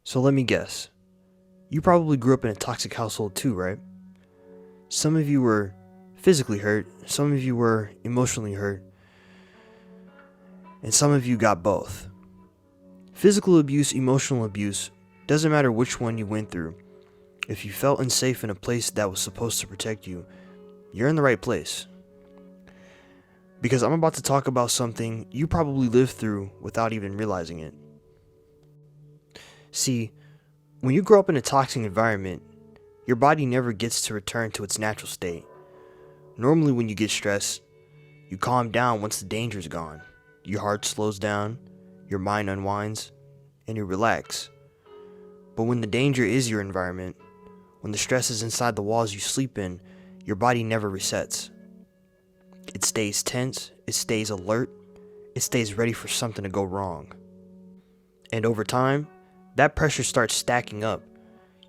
So let me guess. You probably grew up in a toxic household too, right? Some of you were physically hurt, some of you were emotionally hurt, and some of you got both. Physical abuse, emotional abuse, doesn't matter which one you went through. If you felt unsafe in a place that was supposed to protect you, you're in the right place. Because I'm about to talk about something you probably lived through without even realizing it. See, when you grow up in a toxic environment, your body never gets to return to its natural state. Normally when you get stressed, you calm down once the danger's gone. Your heart slows down, your mind unwinds, and you relax. But when the danger is your environment, when the stress is inside the walls you sleep in, your body never resets. It stays tense, it stays alert, it stays ready for something to go wrong. And over time, that pressure starts stacking up.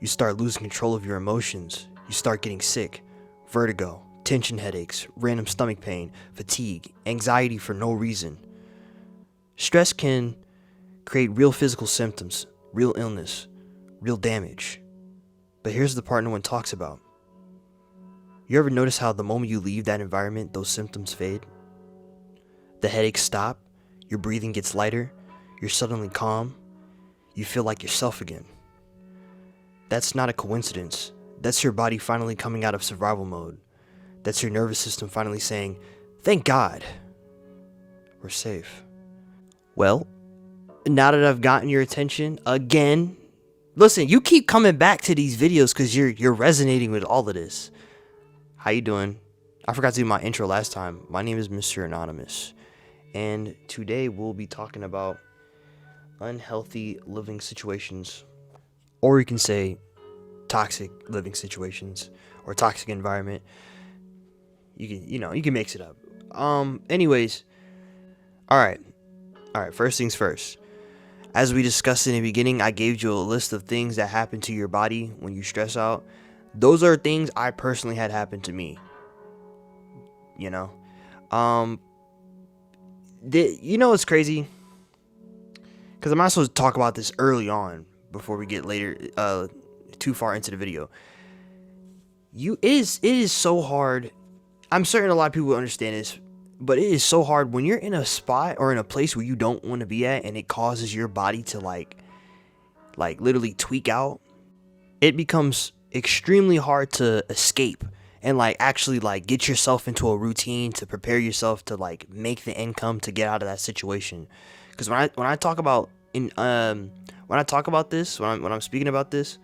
You start losing control of your emotions. You start getting sick, vertigo, tension headaches, random stomach pain, fatigue, anxiety for no reason. Stress can create real physical symptoms, real illness, real damage. But here's the part no one talks about. You ever notice how the moment you leave that environment, those symptoms fade? The headaches stop, your breathing gets lighter, you're suddenly calm, you feel like yourself again. That's not a coincidence. That's your body finally coming out of survival mode. That's your nervous system finally saying, "Thank God, we're safe." Well, now that I've gotten your attention again, listen, you keep coming back to these videos because you're resonating with all of this. How you doing? I forgot to do my intro last time. My name is Mr. Anonymous, and today we'll be talking about unhealthy living situations, or you can say toxic living situations or toxic environment. You can mix it up. Anyways, all right. First things first. As we discussed in the beginning, I gave you a list of things that happen to your body when you stress out. Those are things I personally had happen to me. You know, it's crazy because I'm not supposed to talk about this early on before we get later too far into the video. It is so hard. I'm certain a lot of people will understand this, but it is so hard when you're in a spot or in a place where you don't want to be at, and it causes your body to like literally tweak out. It becomes extremely hard to escape and actually get yourself into a routine to prepare yourself to make the income to get out of that situation. Because when I talk about when I'm speaking about this,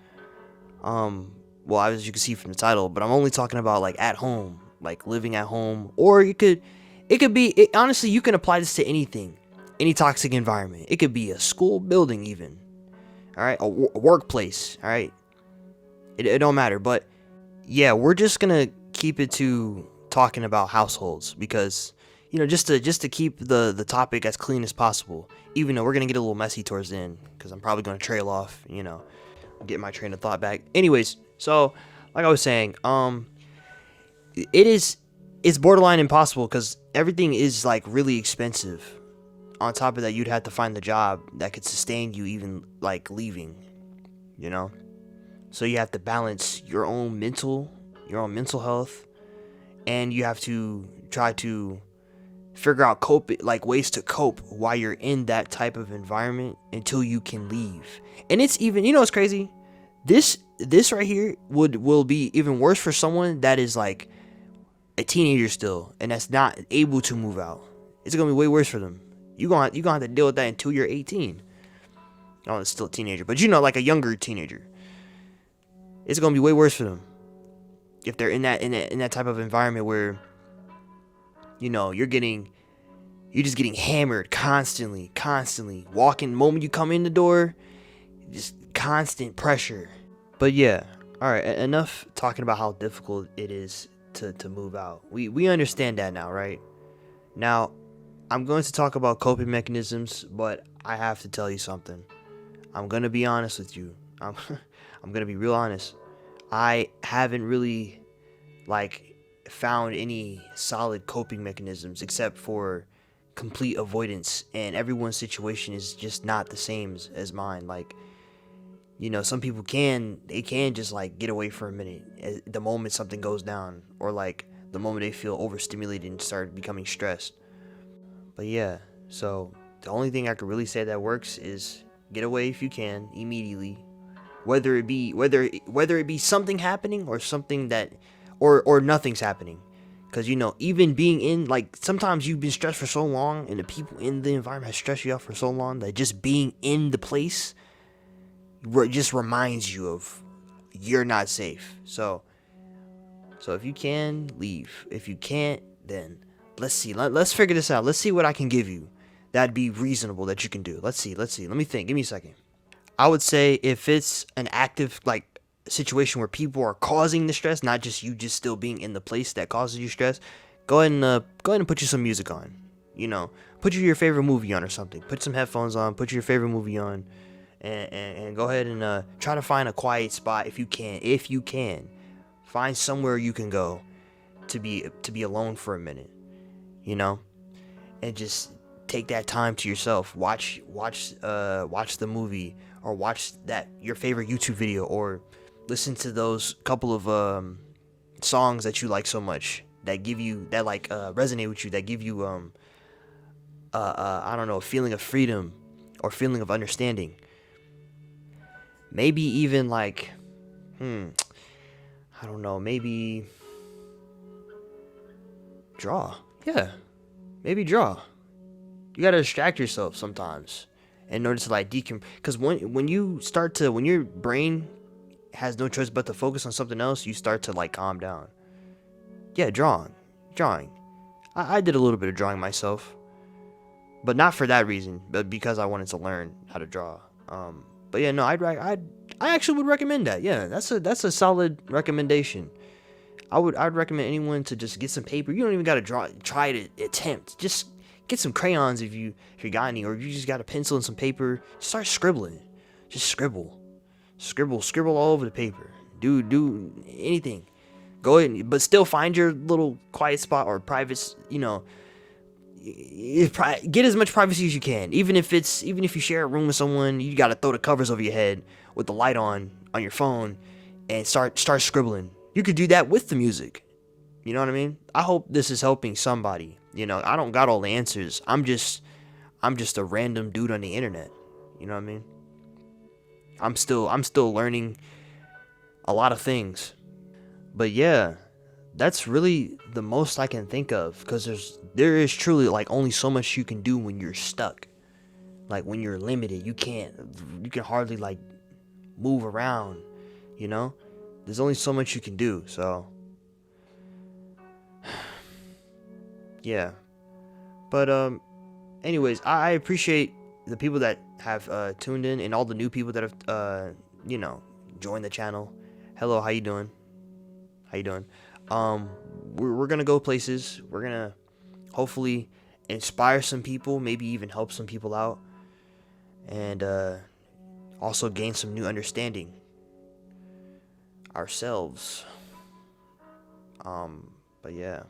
well, as you can see from the title, but I'm only talking about at home, living at home, or it could be honestly, you can apply this to anything, any toxic environment. It could be a school building, even, all right, a workplace, all right. It don't matter, but yeah, we're just gonna keep it to talking about households because just to keep the topic as clean as possible. Even though we're gonna get a little messy towards the end because I'm probably gonna trail off, get my train of thought back. Anyways, so like I was saying, it's borderline impossible because everything is really expensive. On top of that, you'd have to find the job that could sustain you even leaving, so you have to balance your own mental health, and you have to try to figure out ways to cope while you're in that type of environment until you can leave. And it's even, it's crazy. This right here will be even worse for someone that is a teenager still and that's not able to move out. It's gonna be way worse for them. You're gonna have to deal with that until you're 18. Oh, it's still a teenager, but a younger teenager. It's gonna be way worse for them if they're in that type of environment where you're just getting hammered constantly. Walking, moment you come in the door, just constant pressure. But yeah, all right. Enough talking about how difficult it is to move out. We understand that now, right? Now, I'm going to talk about coping mechanisms, but I have to tell you something. I'm gonna be honest with you. I'm gonna be real honest. I haven't really found any solid coping mechanisms except for complete avoidance, and everyone's situation is just not the same as mine. You know, some people can just like get away for a minute the moment something goes down, or like the moment they feel overstimulated and start becoming stressed. But yeah, so the only thing I could really say that works is get away if you can immediately, whether it be something happening or something that or nothing's happening. Because you know, even being in, like, sometimes you've been stressed for so long and the people in the environment have stressed you out for so long that just being in the place just reminds you of you're not safe. So if you can, leave. If you can't, then let's see. Let's figure this out. Let's see what I can give you that'd be reasonable that you can do. Let's see. Let me think. Give me a second. I would say if it's an active, like, situation where people are causing the stress, not just you just still being in the place that causes you stress, go ahead and put you some music on. You know, put your favorite movie on or something. Put some headphones on. Put your favorite movie on, and go ahead and try to find a quiet spot if you can. If you can, find somewhere you can go to be alone for a minute. You know, and just take that time to yourself. Watch the movie, or watch that your favorite YouTube video, or listen to those couple of songs that you like so much, that give you that, like, resonate with you, that give you I don't know, a feeling of freedom or feeling of understanding. Maybe even like I don't know, maybe draw. Yeah, maybe draw. You gotta distract yourself sometimes in order to, like, because when your brain has no choice but to focus on something else, you start to, like, calm down. Yeah, drawing. I did a little bit of drawing myself, but not for that reason, but because I wanted to learn how to draw. But yeah, no, I actually would recommend that. Yeah, that's a solid recommendation. I'd recommend anyone to just get some paper. You don't even gotta try to attempt. Just get some crayons if you got any, or if you just got a pencil and some paper. Start scribbling. Just scribble all over the paper. Do anything. Go ahead, but still find your little quiet spot or private. You know, get as much privacy as you can. Even if you share a room with someone, you gotta throw the covers over your head with the light on your phone and start scribbling. You could do that with the music. You know what I mean? I hope this is helping somebody. You know, I don't got all the answers. I'm just a random dude on the internet. You know what I mean? I'm still learning a lot of things. But yeah, that's really the most I can think of, because there is truly, like, only so much you can do when you're stuck. Like, when you're limited, you can hardly, like, move around, you know? There's only so much you can do. So yeah. But anyways, I appreciate the people that have tuned in, and all the new people that have joined the channel. Hello, how you doing? We're gonna go places. We're gonna hopefully inspire some people, maybe even help some people out, and also gain some new understanding ourselves. But yeah.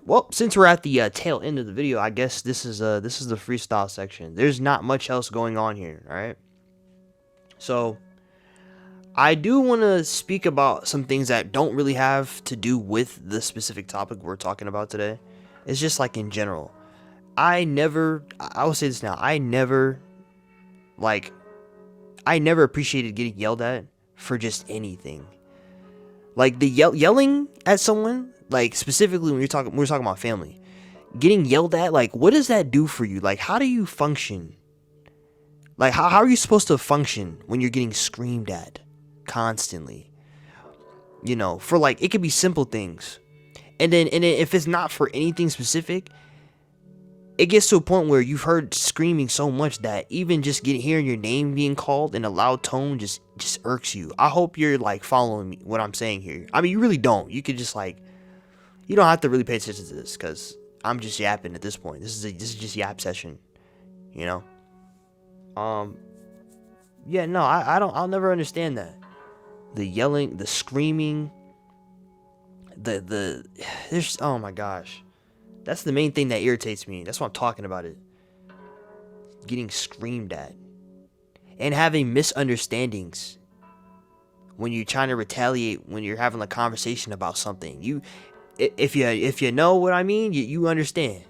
Well, since we're at the tail end of the video, I guess this is the freestyle section. There's not much else going on here, all right? So I do want to speak about some things that don't really have to do with the specific topic we're talking about today. It's just, like, in general. I will say this now. I never appreciated getting yelled at for just anything. Like, the yelling at someone, like, specifically when we're talking about family, getting yelled at, like, what does that do for you? Like, how do you function? Like, how are you supposed to function when you're getting screamed at constantly? You know, for, like, it could be simple things. And then if it's not for anything specific, it gets to a point where you've heard screaming so much that even just hearing your name being called in a loud tone just irks you. I hope you're, like, following me, what I'm saying here. I mean, you really don't. You could just, like, you don't have to really pay attention to this, because I'm just yapping at this point. This is just yap session, you know. Yeah, no, I'll never understand that. The yelling, the screaming, there's, oh my gosh. That's the main thing that irritates me. That's why I'm talking about it. Getting screamed at. and having misunderstandings when you're trying to retaliate when you're having a conversation about something. If you know what I mean, you understand.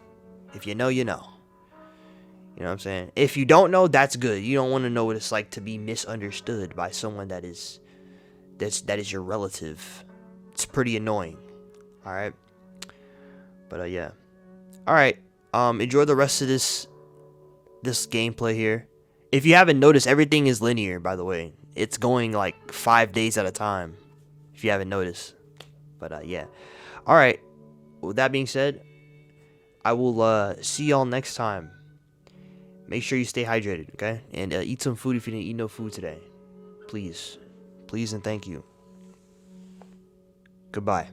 If you know, you know. You know what I'm saying? If you don't know, that's good. You don't want to know what it's like to be misunderstood by someone that is your relative. It's pretty annoying. All right. But yeah. All right. Enjoy the rest of this gameplay here. If you haven't noticed, everything is linear, by the way. It's going like 5 days at a time. If you haven't noticed. But yeah. All right. With that being said, I will see y'all next time. Make sure you stay hydrated, okay? And eat some food if you didn't eat no food today. Please. Please and thank you. Goodbye.